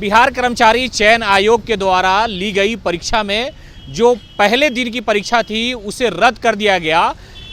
बिहार कर्मचारी चयन आयोग के द्वारा ली गई परीक्षा में जो पहले दिन की परीक्षा थी उसे रद्द कर दिया गया।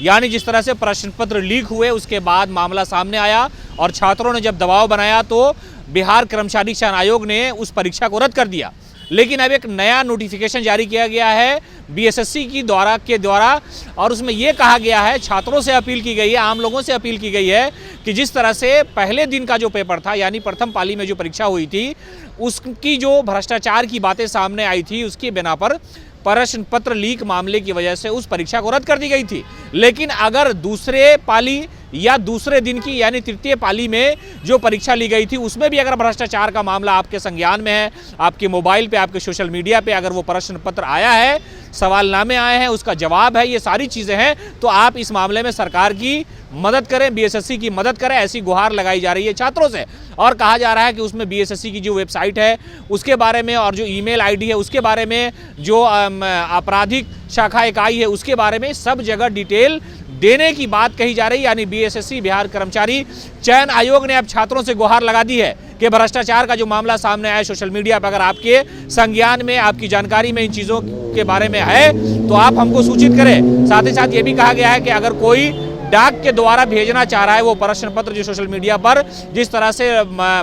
यानी जिस तरह से प्रश्न पत्र लीक हुए उसके बाद मामला सामने आया और छात्रों ने जब दबाव बनाया तो बिहार कर्मचारी चयन आयोग ने उस परीक्षा को रद्द कर दिया। लेकिन अब एक नया नोटिफिकेशन जारी किया गया है बीएसएससी के द्वारा और उसमें यह कहा गया है, छात्रों से अपील की गई है, आम लोगों से अपील की गई है कि जिस तरह से पहले दिन का जो पेपर था यानी प्रथम पाली में जो परीक्षा हुई थी उसकी जो भ्रष्टाचार की बातें सामने आई थी उसकी बिना पर प्रश्न पत्र लीक मामले की वजह से उस परीक्षा को रद्द कर दी गई थी। लेकिन अगर दूसरे पाली या दूसरे दिन की यानी तृतीय पाली में जो परीक्षा ली गई थी उसमें भी अगर भ्रष्टाचार का मामला आपके संज्ञान में है, आपके मोबाइल पे, आपके सोशल मीडिया पे अगर वो प्रश्न पत्र आया है, सवालनामे आए हैं, उसका जवाब है, ये सारी चीज़ें हैं, तो आप इस मामले में सरकार की मदद करें, बीएसएससी की मदद करें, ऐसी गुहार लगाई जा रही है छात्रों से। और कहा जा रहा है कि उसमें बीएसएससी की जो वेबसाइट है उसके बारे में और जो ईमेल आईडी है उसके बारे में, जो आपराधिक शाखा इकाई है उसके बारे में सब जगह डिटेल देने की बात कही जा रही है। यानी बीएसएससी बिहार कर्मचारी चयन आयोग ने अब छात्रों से गुहार लगा दी है कि भ्रष्टाचार का जो मामला सामने आया सोशल मीडिया पर, अगर आपके संज्ञान में, आपकी जानकारी में इन चीज़ों के बारे में है तो आप हमको सूचित करें। साथ ही साथ ये भी कहा गया है कि अगर कोई डाक के द्वारा भेजना चाह रहा है वो प्रश्न पत्र जो सोशल मीडिया पर जिस तरह से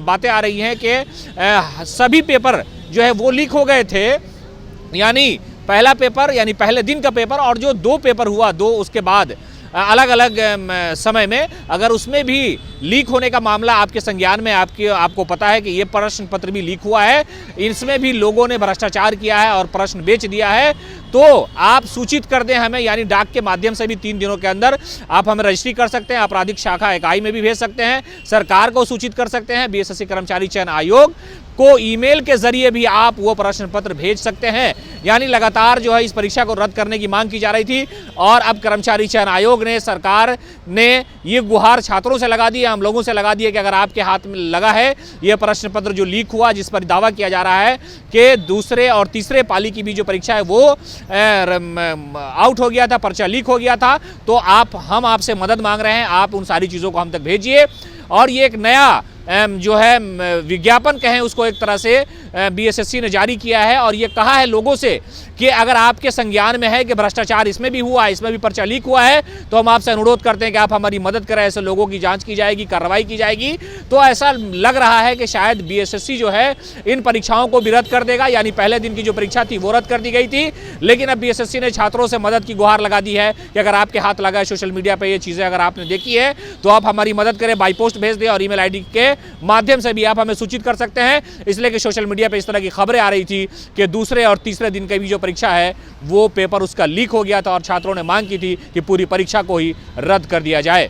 बातें आ रही हैं कि सभी पेपर जो है वो लीक हो गए थे, यानी पहला पेपर यानी पहले दिन का पेपर और जो दो पेपर हुआ उसके बाद अलग अलग समय में, अगर उसमें भी लीक होने का मामला आपके संज्ञान में, आपको पता है कि ये प्रश्न पत्र भी लीक हुआ है, इसमें भी लोगों ने भ्रष्टाचार किया है और प्रश्न बेच दिया है, तो आप सूचित कर दें हमें। यानी डाक के माध्यम से भी 3 दिनों के अंदर आप हमें रजिस्ट्री कर सकते हैं, आपराधिक शाखा इकाई में भी भेज सकते हैं, सरकार को सूचित कर सकते हैं, बीएसएससी कर्मचारी चयन आयोग को ईमेल के जरिए भी आप वो प्रश्न पत्र भेज सकते हैं। यानी लगातार जो है इस परीक्षा को रद्द करने की मांग की जा रही थी और अब कर्मचारी चयन आयोग ने, सरकार ने ये गुहार छात्रों से लगा दी, आम लोगों से लगा दी है कि अगर आपके हाथ में लगा है ये प्रश्न पत्र जो लीक हुआ, जिस पर दावा किया जा रहा है कि दूसरे और तीसरे पाली की भी जो परीक्षा है वो आउट हो गया था, पर्चा लीक हो गया था, तो हम आपसे मदद मांग रहे हैं, आप उन सारी चीज़ों को हम तक भेजिए। और ये एक नया जो है विज्ञापन कहें उसको एक तरह से बीएसएससी ने जारी किया है और ये कहा है लोगों से कि अगर आपके संज्ञान में है कि भ्रष्टाचार इसमें भी हुआ है, इसमें भी पर्चा लीक हुआ है, तो हम आपसे अनुरोध करते हैं कि आप हमारी मदद करें, ऐसे लोगों की जांच की जाएगी, कार्रवाई की जाएगी। तो ऐसा लग रहा है कि शायद बीएसएससी जो है इन परीक्षाओं को भी रद्द कर देगा। यानी पहले दिन की जो परीक्षा थी वो रद्द कर दी गई थी, लेकिन अब बीएसएससी ने छात्रों से मदद की गुहार लगा दी है कि अगर आपके हाथ लगा है सोशल मीडिया पर ये चीज़ें अगर आपने देखी है तो आप हमारी मदद करें, बाई पोस्ट भेज दें और ईमेल आईडी के माध्यम से भी आप हमें सूचित कर सकते हैं। इसलिए कि सोशल मीडिया पे इस तरह की खबरें आ रही थी कि दूसरे और तीसरे दिन की भी जो परीक्षा है वो पेपर उसका लीक हो गया था और छात्रों ने मांग की थी कि पूरी परीक्षा को ही रद्द कर दिया जाए।